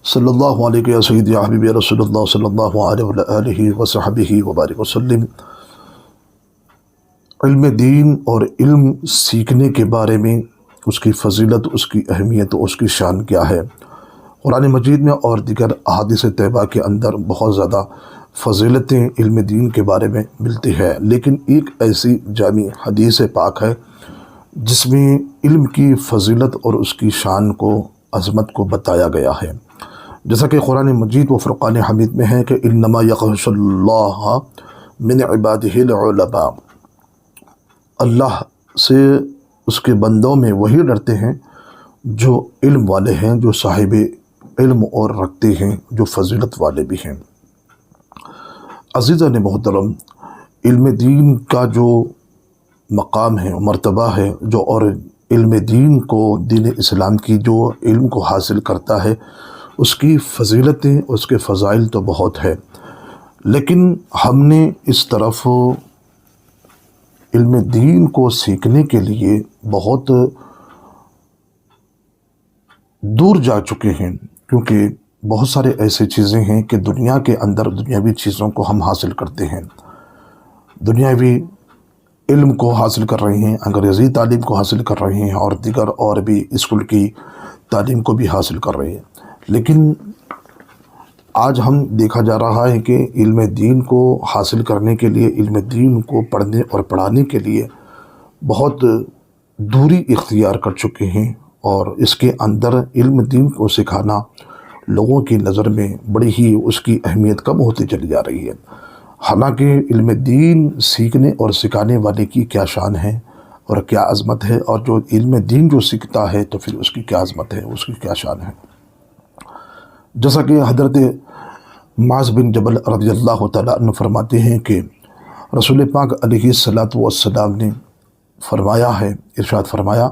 صلی اللہ علیہ یا سیدی یا حبیبی رسول اللہ صلی اللہ علیہ وصحبہ وبارک وسلم۔ علم دین اور علم سیکھنے کے بارے میں اس کی فضیلت، اس کی اہمیت، اس کی شان کیا ہے؟ قرآن مجید میں اور دیگر احادیث طیبہ کے اندر بہت زیادہ فضیلتیں علم دین کے بارے میں ملتی ہے، لیکن ایک ایسی جامع حدیث پاک ہے جس میں علم کی فضیلت اور اس کی شان کو، عظمت کو بتایا گیا ہے۔ جیسا کہ قرآن مجید و فرقان حمید میں ہے کہ انما یخشى اللہ من عبادہ العلماء، اللہ سے اس کے بندوں میں وہی ڈرتے ہیں جو علم والے ہیں، جو صاحب علم اور رکھتے ہیں، جو فضیلت والے بھی ہیں۔ عزیزان محترم، علم دین کا جو مقام ہے، مرتبہ ہے، جو اور علم دین کو، دین اسلام کی جو علم کو حاصل کرتا ہے، اس کی فضیلتیں، اس کے فضائل تو بہت ہے، لیکن ہم نے اس طرف علم دین کو سیکھنے کے لیے بہت دور جا چکے ہیں، کیونکہ بہت سارے ایسے چیزیں ہیں کہ دنیا کے اندر دنیاوی چیزوں کو ہم حاصل کرتے ہیں، دنیاوی علم کو حاصل کر رہے ہیں، انگریزی تعلیم کو حاصل کر رہے ہیں، اور دیگر اور بھی اسکول کی تعلیم کو بھی حاصل کر رہے ہیں، لیکن آج ہم دیکھا جا رہا ہے کہ علم دین کو حاصل کرنے کے لیے، علم دین کو پڑھنے اور پڑھانے کے لیے بہت دوری اختیار کر چکے ہیں، اور اس کے اندر علم دین کو سکھانا لوگوں کی نظر میں بڑی ہی اس کی اہمیت کم ہوتی چلی جا رہی ہے۔ حالانکہ علم دین سیکھنے اور سکھانے والے کی کیا شان ہے اور کیا عظمت ہے، اور جو علم دین جو سیکھتا ہے تو پھر اس کی کیا عظمت ہے، اس کی کیا شان ہے۔ جیسا کہ حضرت معاذ بن جبل رضی اللہ تعالیٰ عنہ فرماتے ہیں کہ رسول پاک علیہ الصلاۃ والسلام نے فرمایا ہے، ارشاد فرمایا،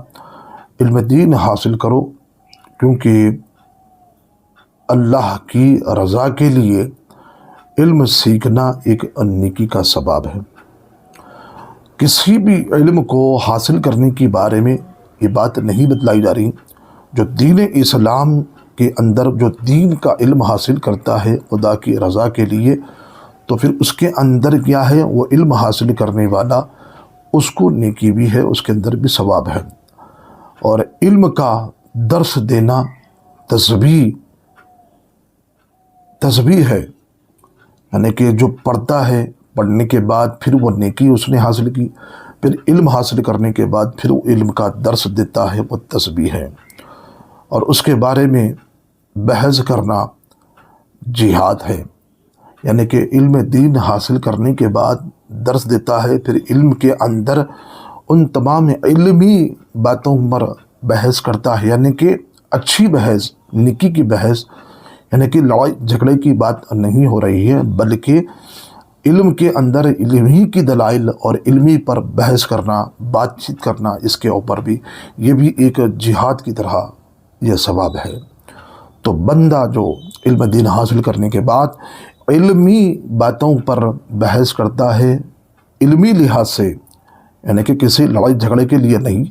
علم دین حاصل کرو، کیونکہ اللہ کی رضا کے لیے علم سیکھنا ایک نیکی کا سبب ہے۔ کسی بھی علم کو حاصل کرنے کے بارے میں یہ بات نہیں بتلائی جا رہی، جو دین اسلام کے اندر جو دین کا علم حاصل کرتا ہے خدا کی رضا کے لیے، تو پھر اس کے اندر کیا ہے، وہ علم حاصل کرنے والا، اس کو نیکی بھی ہے، اس کے اندر بھی ثواب ہے۔ اور علم کا درس دینا تسبیح ہے، یعنی کہ جو پڑھتا ہے، پڑھنے کے بعد پھر وہ نیکی اس نے حاصل کی، پھر علم حاصل کرنے کے بعد پھر وہ علم کا درس دیتا ہے، وہ تسبیح ہے۔ اور اس کے بارے میں بحث کرنا جہاد ہے، یعنی کہ علم دین حاصل کرنے کے بعد درس دیتا ہے، پھر علم کے اندر ان تمام علمی باتوں پر بحث کرتا ہے، یعنی کہ اچھی بحث، نیکی کی بحث، یعنی کہ لڑائی جھگڑے کی بات نہیں ہو رہی ہے، بلکہ علم کے اندر علمی کی دلائل اور علمی پر بحث کرنا، بات چیت کرنا، اس کے اوپر بھی یہ بھی ایک جہاد کی طرح یہ ثواب ہے۔ تو بندہ جو علم دین حاصل کرنے کے بعد علمی باتوں پر بحث کرتا ہے، علمی لحاظ سے، یعنی کہ کسی لڑائی جھگڑے کے لیے نہیں،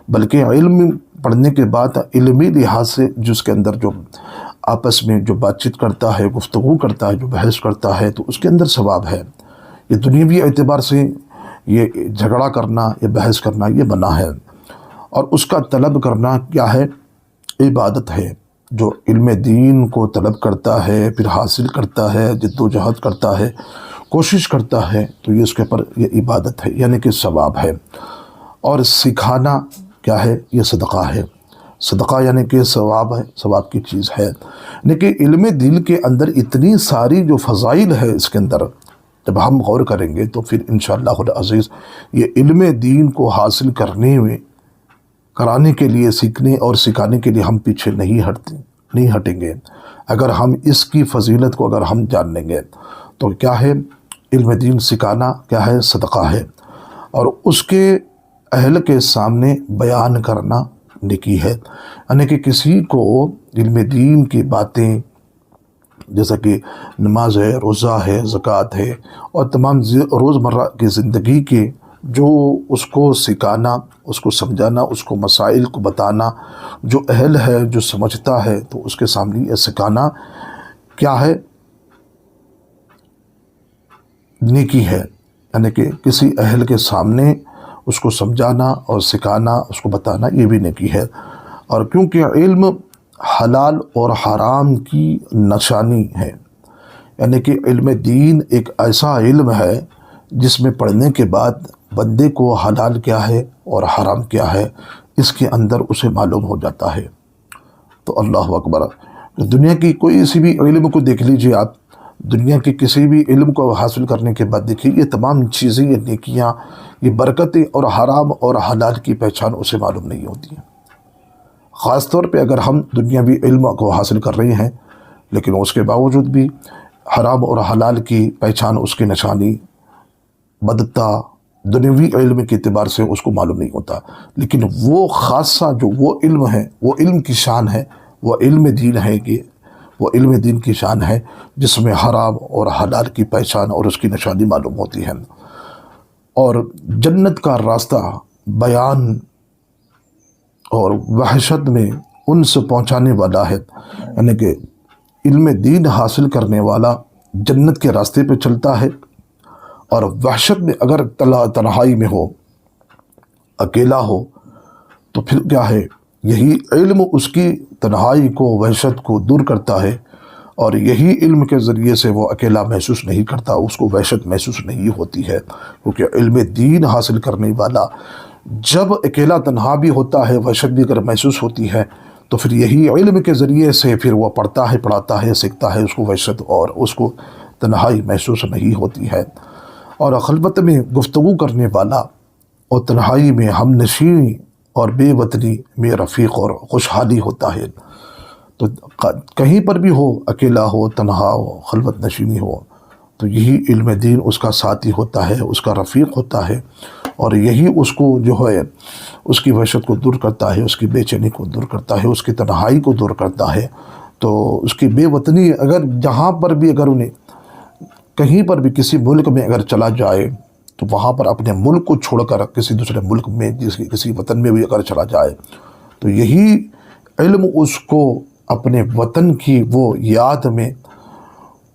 بلکہ علم پڑھنے کے بعد علمی لحاظ سے جس کے اندر جو آپس میں جو بات چیت کرتا ہے، گفتگو کرتا ہے، جو بحث کرتا ہے، تو اس کے اندر ثواب ہے۔ یہ دنیاوی اعتبار سے یہ جھگڑا کرنا، یہ بحث کرنا، یہ منع ہے، اور اس کا طلب کرنا کیا ہے، عبادت ہے۔ جو علم دین کو طلب کرتا ہے، پھر حاصل کرتا ہے، جد و جہد کرتا ہے، کوشش کرتا ہے، تو یہ اس کے پر یہ عبادت ہے، یعنی کہ ثواب ہے۔ اور سکھانا کیا ہے، یہ صدقہ ہے۔ صدقہ یعنی کہ ثواب ہے، ثواب کی چیز ہے، لیکن علم دین کے اندر اتنی ساری جو فضائل ہے، اس کے اندر جب ہم غور کریں گے تو پھر انشاءاللہ العزیز یہ علم دین کو حاصل کرانے کے لیے، سیکھنے اور سکھانے کے لیے ہم پیچھے نہیں ہٹیں گے۔ اگر ہم اس کی فضیلت کو اگر ہم جان لیں گے تو کیا ہے، علم دین سکھانا کیا ہے، صدقہ ہے، اور اس کے اہل کے سامنے بیان کرنا نیکی ہے، یعنی کہ کسی کو علم دین کی باتیں، جیسا کہ نماز ہے، روزہ ہے، زکوٰۃ ہے، اور تمام روزمرہ کی زندگی کے جو اس کو سکھانا، اس کو سمجھانا، اس کو مسائل کو بتانا، جو اہل ہے، جو سمجھتا ہے، تو اس کے سامنے یہ سکھانا کیا ہے؟ نیکی ہے۔ یعنی کہ کسی اہل کے سامنے اس کو سمجھانا اور سکھانا، اس کو بتانا، یہ بھی نیکی ہے۔ اور کیونکہ علم حلال اور حرام کی نشانی ہے، یعنی کہ علم دین ایک ایسا علم ہے جس میں پڑھنے کے بعد بندے کو حلال کیا ہے اور حرام کیا ہے اس کے اندر اسے معلوم ہو جاتا ہے۔ تو اللہ اکبر، دنیا کی کوئی سی بھی علم کو دیکھ لیجئے آپ، دنیا کے کسی بھی علم کو حاصل کرنے کے بعد دیکھیے یہ تمام چیزیں، یہ نیکیاں، یہ برکتیں اور حرام اور حلال کی پہچان اسے معلوم نہیں ہوتی ہیں۔ خاص طور پہ اگر ہم دنیاوی علم کو حاصل کر رہے ہیں لیکن اس کے باوجود بھی حرام اور حلال کی پہچان، اس کی نشانی بدتا دنیاوی علم کے اعتبار سے اس کو معلوم نہیں ہوتا۔ لیکن وہ خاصہ جو وہ علم ہے، وہ علم کی شان ہے، وہ علم دین ہے، کہ وہ علم دین کی شان ہے جس میں حرام اور حلال کی پہچان اور اس کی نشانی معلوم ہوتی ہے، اور جنت کا راستہ بیان اور وحشت میں ان سے پہنچانے والا ہے۔ یعنی کہ علم دین حاصل کرنے والا جنت کے راستے پہ چلتا ہے، اور وحشت میں اگر تنہائی میں ہو، اکیلا ہو، تو پھر کیا ہے؟ یہی علم اس کی تنہائی کو، وحشت کو دور کرتا ہے، اور یہی علم کے ذریعے سے وہ اکیلا محسوس نہیں کرتا، اس کو وحشت محسوس نہیں ہوتی ہے۔ کیونکہ علم دین حاصل کرنے والا جب اکیلا تنہا بھی ہوتا ہے، وحشت بھی اگر محسوس ہوتی ہے، تو پھر یہی علم کے ذریعے سے پھر وہ پڑھتا ہے، پڑھاتا ہے، سیکھتا ہے، اس کو وحشت اور اس کو تنہائی محسوس نہیں ہوتی ہے۔ اور خلوت میں گفتگو کرنے والا اور تنہائی میں ہم نشینی اور بے وطنی میں رفیق اور خوشحالی ہوتا ہے۔ تو کہیں پر بھی ہو، اکیلا ہو، تنہا ہو، خلوت نشینی ہو، تو یہی علم دین اس کا ساتھی ہوتا ہے، اس کا رفیق ہوتا ہے، اور یہی اس کو جو ہے اس کی وحشت کو دور کرتا ہے، اس کی بے چینی کو دور کرتا ہے، اس کی تنہائی کو دور کرتا ہے۔ تو اس کی بے وطنی، اگر جہاں پر بھی اگر انہیں کہیں پر بھی کسی ملک میں اگر چلا جائے، تو وہاں پر اپنے ملک کو چھوڑ کر کسی دوسرے ملک میں، کسی وطن میں بھی اگر چلا جائے، تو یہی علم اس کو اپنے وطن کی وہ یاد میں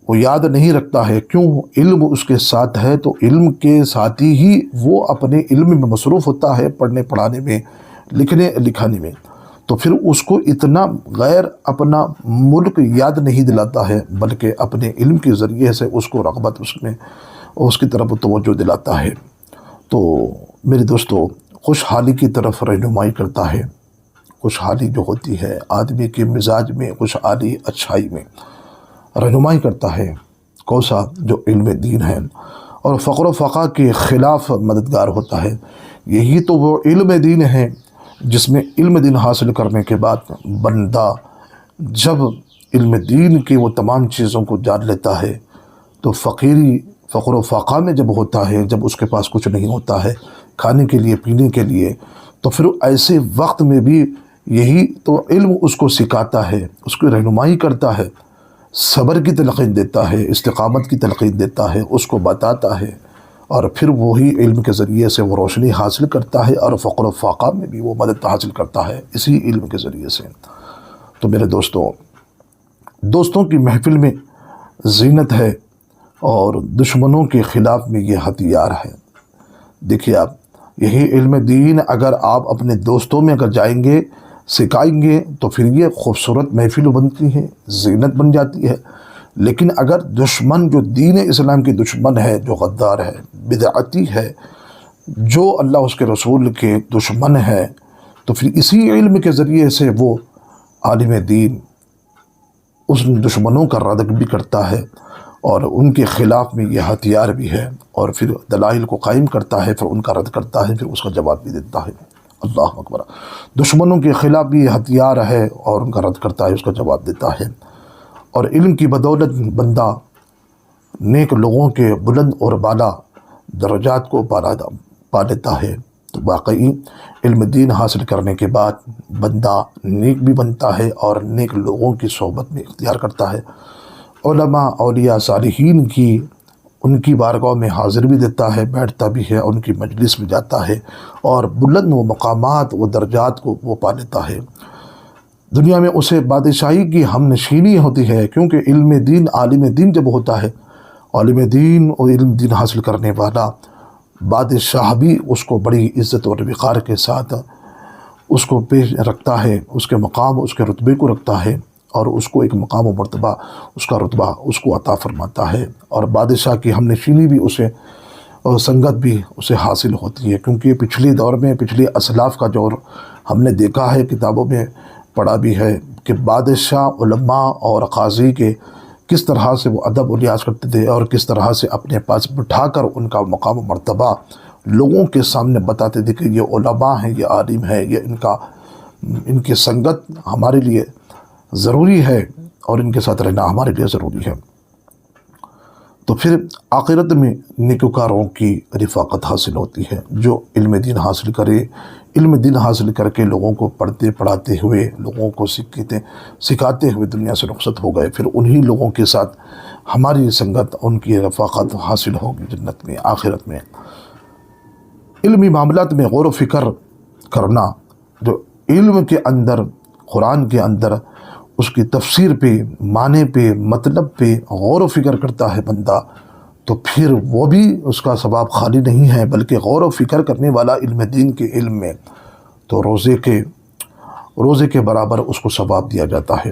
وہ یاد نہیں رکھتا ہے۔ کیوں؟ علم اس کے ساتھ ہے، تو علم کے ساتھ ہی وہ اپنے علم میں مصروف ہوتا ہے، پڑھنے پڑھانے میں، لکھنے لکھانے میں۔ تو پھر اس کو اتنا غیر اپنا ملک یاد نہیں دلاتا ہے، بلکہ اپنے علم کے ذریعے سے اس کو رغبت اس کی طرف توجہ دلاتا ہے۔ تو میرے دوستو، خوشحالی کی طرف رہنمائی کرتا ہے۔ خوشحالی جو ہوتی ہے آدمی کے مزاج میں، خوشحالی اچھائی میں رہنمائی کرتا ہے، کوسا جو علم دین ہے، اور فقر و فقہ کے خلاف مددگار ہوتا ہے۔ یہی تو وہ علم دین ہے جس میں علم دین حاصل کرنے کے بعد بندہ جب علم دین کی وہ تمام چیزوں کو جان لیتا ہے، تو فقر و فقہ میں جب ہوتا ہے، جب اس کے پاس کچھ نہیں ہوتا ہے کھانے کے لیے، پینے کے لیے، تو پھر ایسے وقت میں بھی یہی تو علم اس کو سکھاتا ہے، اس کو رہنمائی کرتا ہے، صبر کی تلقین دیتا ہے، استقامت کی تلقین دیتا ہے، اس کو بتاتا ہے، اور پھر وہی علم کے ذریعے سے وہ روشنی حاصل کرتا ہے، اور فقر و فاقہ میں بھی وہ مدد حاصل کرتا ہے اسی علم کے ذریعے سے۔ تو میرے دوستوں کی محفل میں زینت ہے، اور دشمنوں کے خلاف میں یہ ہتھیار ہے۔ دیکھیے آپ، یہی علم دین اگر آپ اپنے دوستوں میں اگر جائیں گے، سکھائیں گے، تو پھر یہ خوبصورت محفل بنتی ہے، زینت بن جاتی ہے۔ لیکن اگر دشمن جو دین اسلام کی دشمن ہے، جو غدار ہے، بدعتی ہے، جو اللہ اس کے رسول کے دشمن ہے، تو پھر اسی علم کے ذریعے سے وہ عالم دین اس دشمنوں کا رد بھی کرتا ہے، اور ان کے خلاف میں یہ ہتھیار بھی ہے، اور پھر دلائل کو قائم کرتا ہے، پھر ان کا رد کرتا ہے، پھر اس کا جواب بھی دیتا ہے۔ اللہ اکبر، دشمنوں کے خلاف بھی یہ ہتھیار ہے، اور ان کا رد کرتا ہے، اس کا جواب دیتا ہے۔ اور علم کی بدولت بندہ نیک لوگوں کے بلند اور بالا درجات کو پا لیتا ہے۔ تو واقعی علم دین حاصل کرنے کے بعد بندہ نیک بھی بنتا ہے، اور نیک لوگوں کی صحبت میں اختیار کرتا ہے۔ علماء، اولیاء، صالحین کی ان کی بارگاہ میں حاضر بھی دیتا ہے، بیٹھتا بھی ہے، ان کی مجلس میں جاتا ہے اور بلند و مقامات و درجات کو وہ پا لیتا ہے۔ دنیا میں اسے بادشاہی کی ہم نشینی ہوتی ہے، کیونکہ علم دین، عالم دین جب ہوتا ہے، عالم دین اور علم دین حاصل کرنے والا بادشاہ بھی اس کو بڑی عزت اور وقار کے ساتھ اس کو پیش رکھتا ہے، اس کے مقام، اس کے رتبے کو رکھتا ہے اور اس کو ایک مقام و مرتبہ، اس کا رتبہ اس کو عطا فرماتا ہے، اور بادشاہ کی ہم نشینی بھی اسے اور سنگت بھی اسے حاصل ہوتی ہے، کیونکہ پچھلے دور میں، پچھلے اسلاف کا دور ہم نے دیکھا ہے، کتابوں میں پڑھا بھی ہے کہ بادشاہ، علماء اور قاضی کے کس طرح سے وہ ادب و لحاظ کرتے تھے اور کس طرح سے اپنے پاس بٹھا کر ان کا مقام و مرتبہ لوگوں کے سامنے بتاتے تھے کہ یہ علماء ہیں، یہ عالم ہیں، یہ ان کی سنگت ہمارے لیے ضروری ہے اور ان کے ساتھ رہنا ہمارے لیے ضروری ہے۔ تو پھر آخرت میں نیکوکاروں کی رفاقت حاصل ہوتی ہے، جو علم دین حاصل کرے، علم دین حاصل کر کے لوگوں کو پڑھتے پڑھاتے ہوئے، لوگوں کو سکھاتے ہوئے دنیا سے رخصت ہو گئے، پھر انہی لوگوں کے ساتھ ہماری سنگت، ان کی رفاقت حاصل ہوگی جنت میں، آخرت میں۔ علمی معاملات میں غور و فکر کرنا، جو علم کے اندر، قرآن کے اندر اس کی تفسیر پہ، معنی پہ، مطلب پہ غور و فکر کرتا ہے بندہ، تو پھر وہ بھی اس کا ثواب خالی نہیں ہے، بلکہ غور و فکر کرنے والا علم دین کے علم میں تو روزے کے برابر اس کو ثواب دیا جاتا ہے۔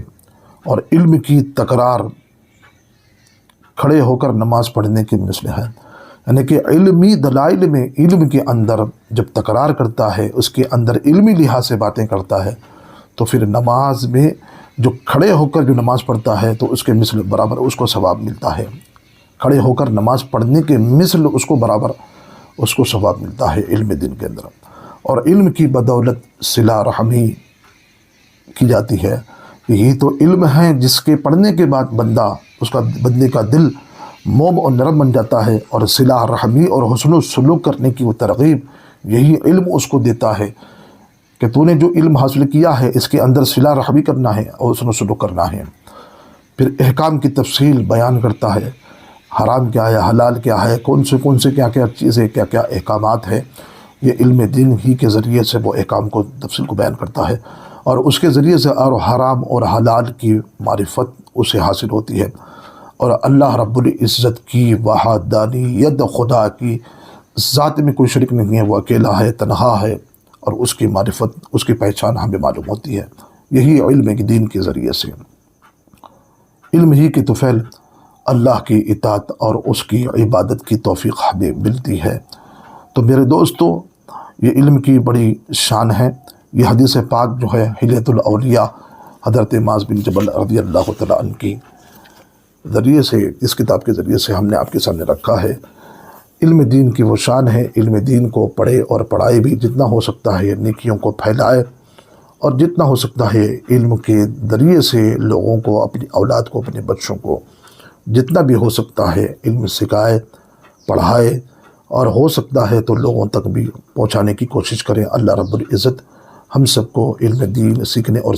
اور علم کی تکرار کھڑے ہو کر نماز پڑھنے کی مثل ہے، یعنی کہ علمی دلائل میں، علم کے اندر جب تکرار کرتا ہے، اس کے اندر علمی لحاظ سے باتیں کرتا ہے، تو پھر نماز میں جو کھڑے ہو کر جو نماز پڑھتا ہے تو اس کے مثل برابر اس کو ثواب ملتا ہے، کھڑے ہو کر نماز پڑھنے کے مثل اس کو برابر اس کو ثواب ملتا ہے علم دین کے اندر۔ اور علم کی بدولت صلہ رحمی کی جاتی ہے، یہی تو علم ہے جس کے پڑھنے کے بعد بندے کا دل موم اور نرم بن جاتا ہے، اور صلہ رحمی اور حسن و سلوک کرنے کی وہ ترغیب یہی علم اس کو دیتا ہے کہ تو نے جو علم حاصل کیا ہے اس کے اندر صلہ رحمی کرنا ہے اور حسن و سلوک کرنا ہے۔ پھر احکام کی تفصیل بیان کرتا ہے، حرام کیا ہے، حلال کیا ہے، کون سے کیا کیا چیزیں، کیا کیا احکامات ہیں، یہ علم دین ہی کے ذریعے سے وہ احکام کو، تفصیل کو بیان کرتا ہے، اور اس کے ذریعے سے اور حرام اور حلال کی معرفت اسے حاصل ہوتی ہے، اور اللہ رب العزت کی وحدانیت، خدا کی ذات میں کوئی شریک نہیں ہے، وہ اکیلا ہے، تنہا ہے، اور اس کی معرفت، اس کی پہچان ہمیں معلوم ہوتی ہے، یہی علم کی دین کے ذریعے سے۔ علم ہی کی طفیل اللہ کی اطاعت اور اس کی عبادت کی توفیق ہمیں ملتی ہے۔ تو میرے دوستو، یہ علم کی بڑی شان ہے۔ یہ حدیث پاک جو ہے حلیۃ الاولیاء حضرت معاذ بن جبل رضی اللہ تعالیٰ عنہ کی ذریعے سے، اس کتاب کے ذریعے سے ہم نے آپ کے سامنے رکھا ہے۔ علم دین کی وہ شان ہے، علم دین کو پڑھے اور پڑھائے بھی، جتنا ہو سکتا ہے نیکیوں کو پھیلائے، اور جتنا ہو سکتا ہے علم کے ذریعے سے لوگوں کو، اپنی اولاد کو، اپنے بچوں کو جتنا بھی ہو سکتا ہے علم سکھائے، پڑھائے، اور ہو سکتا ہے تو لوگوں تک بھی پہنچانے کی کوشش کریں۔ اللہ رب العزت ہم سب کو علم دین سیکھنے اور